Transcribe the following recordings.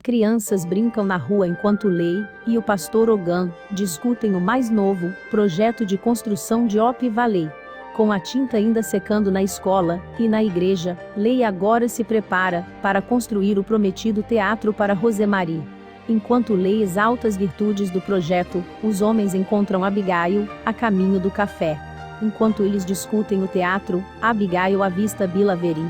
Crianças brincam na rua enquanto Lei e o pastor Ogan discutem o mais novo projeto de construção de Op Valley. Com a tinta ainda secando na escola e na igreja, Lei agora se prepara para construir o prometido teatro para Rosemarie. Enquanto Lei exalta as virtudes do projeto, os homens encontram Abigail a caminho do café. Enquanto eles discutem o teatro, Abigail avista Bill Avery.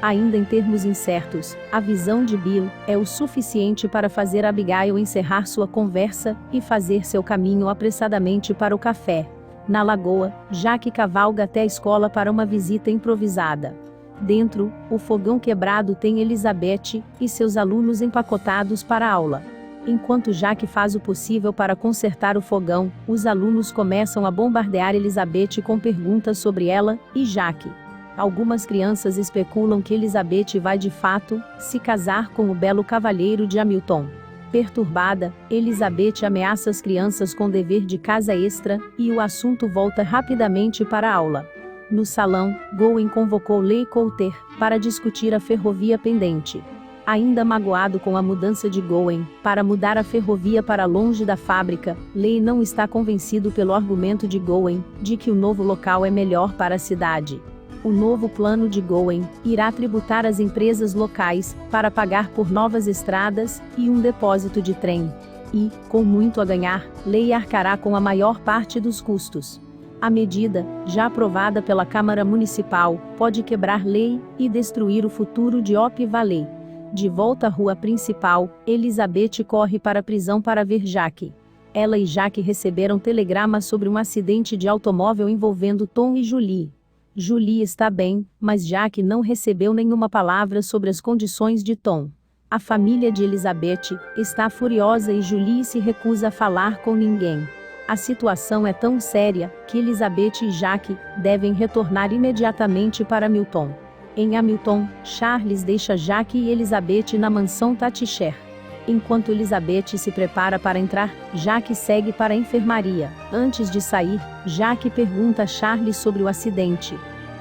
Ainda em termos incertos, a visão de Bill é o suficiente para fazer Abigail encerrar sua conversa e fazer seu caminho apressadamente para o café. Na lagoa, Jack cavalga até a escola para uma visita improvisada. Dentro, o fogão quebrado tem Elizabeth e seus alunos empacotados para a aula. Enquanto Jack faz o possível para consertar o fogão, os alunos começam a bombardear Elizabeth com perguntas sobre ela e Jack. Algumas crianças especulam que Elizabeth vai de fato se casar com o belo cavalheiro de Hamilton. Perturbada, Elizabeth ameaça as crianças com dever de casa extra, e o assunto volta rapidamente para a aula. No salão, Gowen convocou Leigh Coulter para discutir a ferrovia pendente. Ainda magoado com a mudança de Gowen para mudar a ferrovia para longe da fábrica, Leigh não está convencido pelo argumento de Gowen de que o novo local é melhor para a cidade. O novo plano de Gowen irá tributar as empresas locais para pagar por novas estradas e um depósito de trem. E, com muito a ganhar, Leigh arcará com a maior parte dos custos. A medida, já aprovada pela Câmara Municipal, pode quebrar Leigh e destruir o futuro de Op Valley. De volta à rua principal, Elizabeth corre para a prisão para ver Jack. Ela e Jack receberam telegramas sobre um acidente de automóvel envolvendo Tom e Julie. Julie está bem, mas Jack não recebeu nenhuma palavra sobre as condições de Tom. A família de Elizabeth está furiosa e Julie se recusa a falar com ninguém. A situação é tão séria que Elizabeth e Jack devem retornar imediatamente para Hamilton. Em Hamilton, Charles deixa Jack e Elizabeth na mansão Tatisher. Enquanto Elizabeth se prepara para entrar, Jack segue para a enfermaria. Antes de sair, Jack pergunta a Charles sobre o acidente.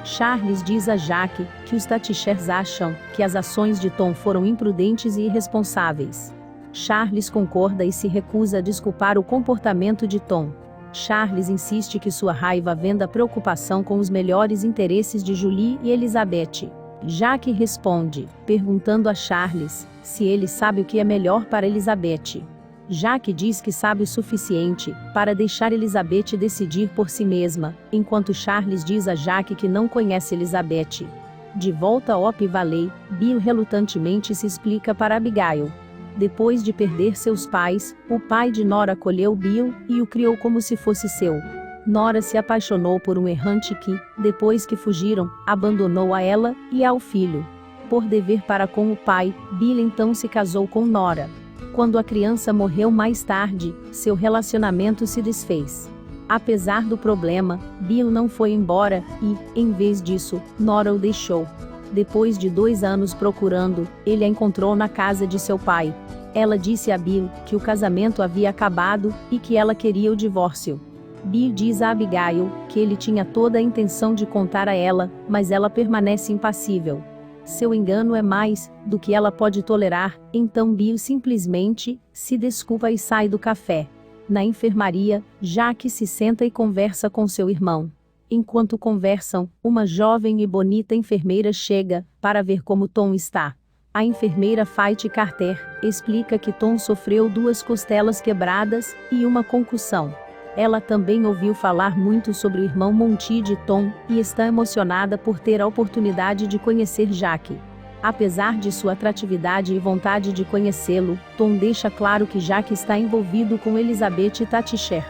Charles diz a Jack que os Tatishers acham que as ações de Tom foram imprudentes e irresponsáveis. Charles concorda e se recusa a desculpar o comportamento de Tom. Charles insiste que sua raiva vem da preocupação com os melhores interesses de Julie e Elizabeth. Jack responde, perguntando a Charles se ele sabe o que é melhor para Elizabeth. Jack diz que sabe o suficiente para deixar Elizabeth decidir por si mesma, enquanto Charles diz a Jack que não conhece Elizabeth. De volta a Op Valley, Bill relutantemente se explica para Abigail. Depois de perder seus pais, o pai de Nora acolheu Bill e o criou como se fosse seu. Nora se apaixonou por um errante que, depois que fugiram, abandonou a ela e ao filho. Por dever para com o pai, Bill então se casou com Nora. Quando a criança morreu mais tarde, seu relacionamento se desfez. Apesar do problema, Bill não foi embora e, em vez disso, Nora o deixou. Depois de 2 anos procurando, ele a encontrou na casa de seu pai. Ela disse a Bill que o casamento havia acabado e que ela queria o divórcio. Bill diz a Abigail que ele tinha toda a intenção de contar a ela, mas ela permanece impassível. Seu engano é mais do que ela pode tolerar, então Bill simplesmente se desculpa e sai do café. Na enfermaria, Jack se senta e conversa com seu irmão. Enquanto conversam, uma jovem e bonita enfermeira chega para ver como Tom está. A enfermeira Faith Carter explica que Tom sofreu 2 costelas quebradas e uma concussão. Ela também ouviu falar muito sobre o irmão Monty de Tom e está emocionada por ter a oportunidade de conhecer Jack. Apesar de sua atratividade e vontade de conhecê-lo, Tom deixa claro que Jack está envolvido com Elizabeth Tatisher.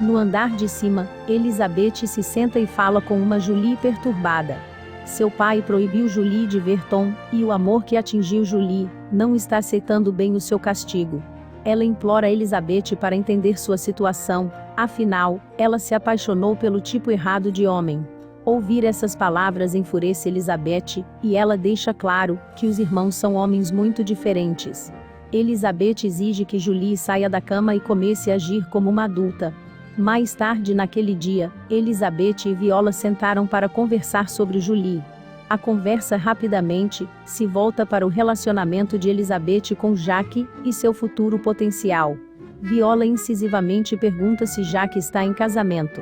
No andar de cima, Elizabeth se senta e fala com uma Julie perturbada. Seu pai proibiu Julie de ver Tom, e o amor que atingiu Julie não está aceitando bem o seu castigo. Ela implora a Elizabeth para entender sua situação, afinal, ela se apaixonou pelo tipo errado de homem. Ouvir essas palavras enfurece Elizabeth, e ela deixa claro que os irmãos são homens muito diferentes. Elizabeth exige que Julie saia da cama e comece a agir como uma adulta. Mais tarde naquele dia, Elizabeth e Viola sentaram para conversar sobre Julie. A conversa rapidamente se volta para o relacionamento de Elizabeth com Jaque e seu futuro potencial. Viola incisivamente pergunta se Jaque está em casamento.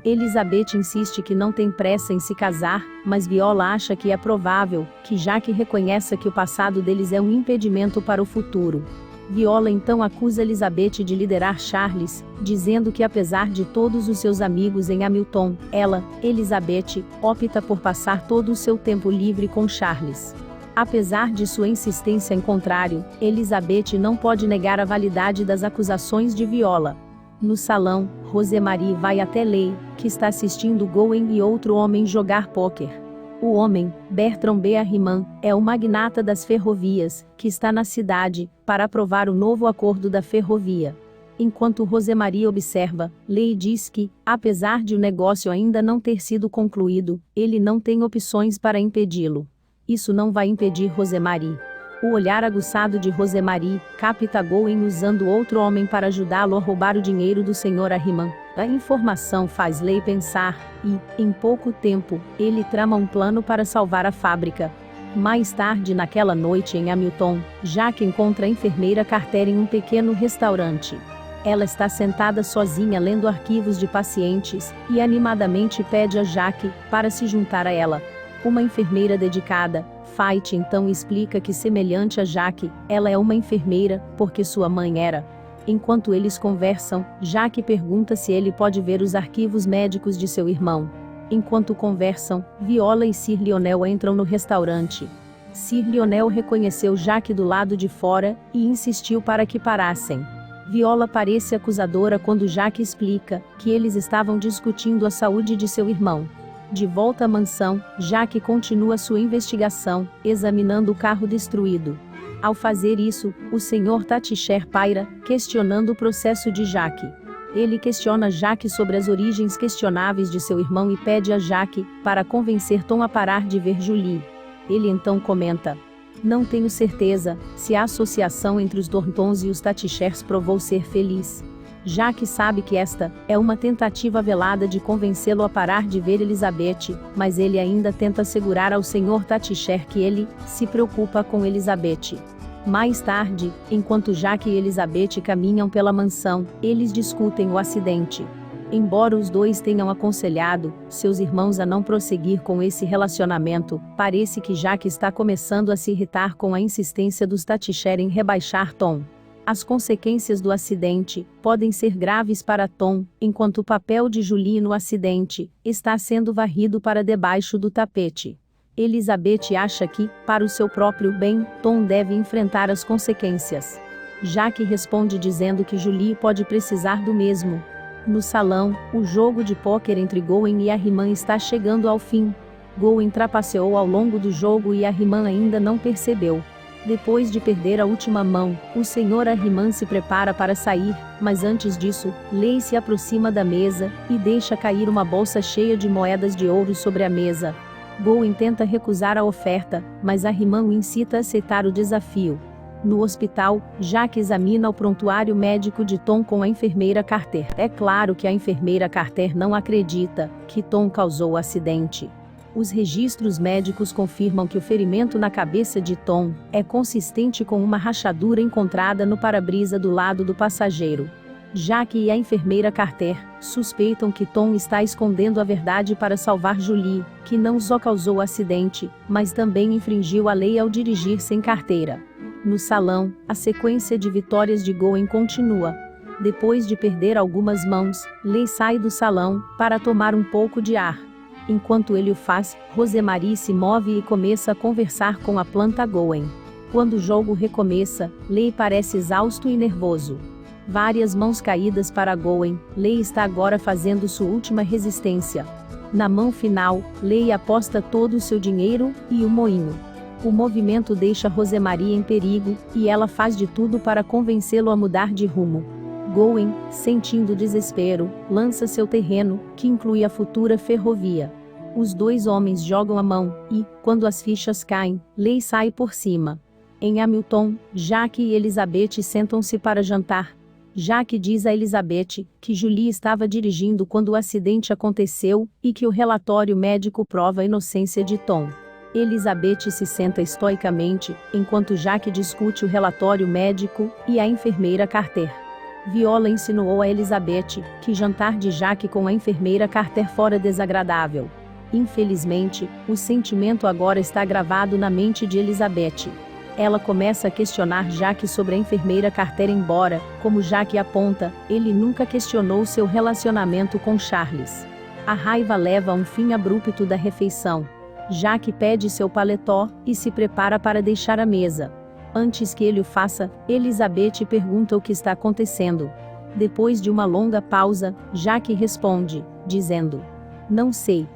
Elizabeth insiste que não tem pressa em se casar, mas Viola acha que é provável que Jaque reconheça que o passado deles é um impedimento para o futuro. Viola então acusa Elizabeth de liderar Charles, dizendo que apesar de todos os seus amigos em Hamilton, ela, Elizabeth, opta por passar todo o seu tempo livre com Charles. Apesar de sua insistência em contrário, Elizabeth não pode negar a validade das acusações de Viola. No salão, Rosemarie vai até Leigh, que está assistindo Gowen e outro homem jogar pôquer. O homem, Bertram B. Harriman, é o magnata das ferrovias, que está na cidade, para aprovar o novo acordo da ferrovia. Enquanto Rosemarie observa, Leigh diz que, apesar de o negócio ainda não ter sido concluído, ele não tem opções para impedi-lo. Isso não vai impedir Rosemarie. O olhar aguçado de Rosemarie capta Gowen usando outro homem para ajudá-lo a roubar o dinheiro do Sr. Harriman. A informação faz Leigh pensar, e, em pouco tempo, ele trama um plano para salvar a fábrica. Mais tarde naquela noite em Hamilton, Jaque encontra a enfermeira Carter em um pequeno restaurante. Ela está sentada sozinha lendo arquivos de pacientes, e animadamente pede a Jaque para se juntar a ela. Uma enfermeira dedicada, Fight então explica que semelhante a Jaque, ela é uma enfermeira, porque sua mãe era. Enquanto eles conversam, Jaque pergunta se ele pode ver os arquivos médicos de seu irmão. Enquanto conversam, Viola e Sir Lionel entram no restaurante. Sir Lionel reconheceu Jaque do lado de fora, e insistiu para que parassem. Viola parece acusadora quando Jaque explica que eles estavam discutindo a saúde de seu irmão. De volta à mansão, Jaque continua sua investigação, examinando o carro destruído. Ao fazer isso, o Sr. Taticher paira, questionando o processo de Jaque. Ele questiona Jaque sobre as origens questionáveis de seu irmão e pede a Jaque para convencer Tom a parar de ver Julie. Ele então comenta: "Não tenho certeza se a associação entre os Dorntons e os Tatichers provou ser feliz. Jaque sabe que esta é uma tentativa velada de convencê-lo a parar de ver Elizabeth, mas ele ainda tenta assegurar ao Sr. Taticher que ele se preocupa com Elizabeth." Mais tarde, enquanto Jaque e Elizabeth caminham pela mansão, eles discutem o acidente. Embora os dois tenham aconselhado seus irmãos a não prosseguir com esse relacionamento, parece que Jaque está começando a se irritar com a insistência dos Taticher em rebaixar Tom. As consequências do acidente podem ser graves para Tom, enquanto o papel de Julie no acidente está sendo varrido para debaixo do tapete. Elizabeth acha que, para o seu próprio bem, Tom deve enfrentar as consequências. Jaque responde dizendo que Julie pode precisar do mesmo. No salão, o jogo de pôquer entre Gowen e Harriman está chegando ao fim. Gowen trapaceou ao longo do jogo e Harriman ainda não percebeu. Depois de perder a última mão, o Sr. Harriman se prepara para sair, mas antes disso, Leigh se aproxima da mesa e deixa cair uma bolsa cheia de moedas de ouro sobre a mesa. Gowen tenta recusar a oferta, mas Harriman o incita a aceitar o desafio. No hospital, Jaque examina o prontuário médico de Tom com a enfermeira Carter. É claro que a enfermeira Carter não acredita que Tom causou o acidente. Os registros médicos confirmam que o ferimento na cabeça de Tom é consistente com uma rachadura encontrada no para-brisa do lado do passageiro. Jaque e a enfermeira Carter suspeitam que Tom está escondendo a verdade para salvar Julie, que não só causou o acidente, mas também infringiu a lei ao dirigir sem carteira. No salão, a sequência de vitórias de Gowen continua. Depois de perder algumas mãos, Leigh sai do salão para tomar um pouco de ar. Enquanto ele o faz, Rosemarie se move e começa a conversar com a planta Gowen. Quando o jogo recomeça, Leigh parece exausto e nervoso. Várias mãos caídas para Gowen, Leigh está agora fazendo sua última resistência. Na mão final, Leigh aposta todo o seu dinheiro e o moinho. O movimento deixa Rosemarie em perigo, e ela faz de tudo para convencê-lo a mudar de rumo. Gowen, sentindo desespero, lança seu terreno, que inclui a futura ferrovia. Os dois homens jogam a mão, e, quando as fichas caem, Leigh sai por cima. Em Hamilton, Jaque e Elizabeth sentam-se para jantar. Jaque diz a Elizabeth que Julie estava dirigindo quando o acidente aconteceu, e que o relatório médico prova a inocência de Tom. Elizabeth se senta estoicamente, enquanto Jack discute o relatório médico e a enfermeira Carter. Viola insinuou a Elizabeth que jantar de Jack com a enfermeira Carter fora desagradável. Infelizmente, o sentimento agora está gravado na mente de Elizabeth. Ela começa a questionar Jack sobre a enfermeira Carter, embora, como Jack aponta, ele nunca questionou seu relacionamento com Charles. A raiva leva a um fim abrupto da refeição. Jack pede seu paletó e se prepara para deixar a mesa. Antes que ele o faça, Elizabeth pergunta o que está acontecendo. Depois de uma longa pausa, Jack responde, dizendo: "Não sei."